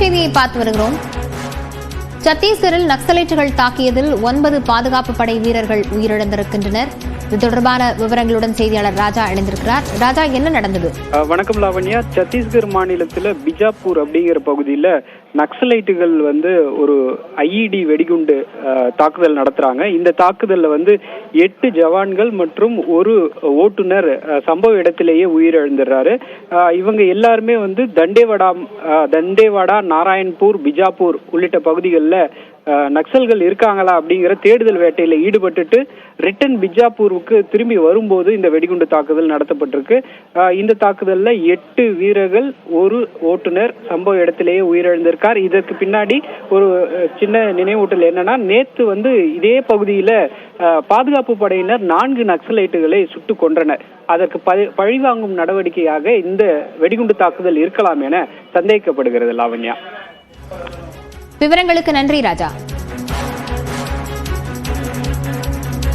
செய்தியை பார்த்து வருகிறோம். சத்தீஸ்கரில் நக்சலைட்டுகள் தாக்கியதில் 9 பாதுகாப்பு படை வீரர்கள் உயிரிழந்திருக்கின்றனர். இது தொடர்பான விவரங்களுடன் செய்தியாளர் ராஜா இணைந்திருக்கிறார். ராஜா, என்ன நடந்தது? வணக்கம் லாவண்யா. சத்தீஸ்கர் மாநிலத்துல பிஜாப்பூர் அப்படிங்கிற பகுதியில நக்சலைட்டுகள் ஒரு ஐஇடி வெடிகுண்டு தாக்குதல் நடத்துறாங்க. இந்த தாக்குதல்ல 8 ஜவான்கள் மற்றும் ஒரு ஓட்டுநர் சம்பவ இடத்திலேயே உயிரிழந்துடுறாரு. இவங்க எல்லாருமே தண்டேவாடா, நாராயண்பூர், பிஜாப்பூர் உள்ளிட்ட பகுதிகளில் நக்சல்கள் இருக்காங்களா அப்படிங்கிற தேடுதல் வேட்டையில ஈடுபட்டுட்டு ரிட்டன் பிஜாப்பூருக்கு திரும்பி வரும்போது இந்த வெடிகுண்டு தாக்குதல் நடத்தப்பட்டிருக்கு. இந்த தாக்குதல்ல 8 வீரர்கள், ஒரு ஓட்டுநர் சம்பவ இடத்திலேயே உயிரிழந்திருக்கார். இதற்கு பின்னாடி ஒரு சின்ன நினைவூட்டல் என்னன்னா, நேத்து இதே பகுதியில பாதுகாப்பு படையினர் 4 நக்சலைட்டுகளை சுட்டு கொன்றனர். அதற்கு பழிவாங்கும் நடவடிக்கையாக இந்த வெடிகுண்டு தாக்குதல் இருக்கலாம் என சந்தேகிக்கப்படுகிறது. லாவண்யா, விவரங்களுக்கு நன்றி ராஜா.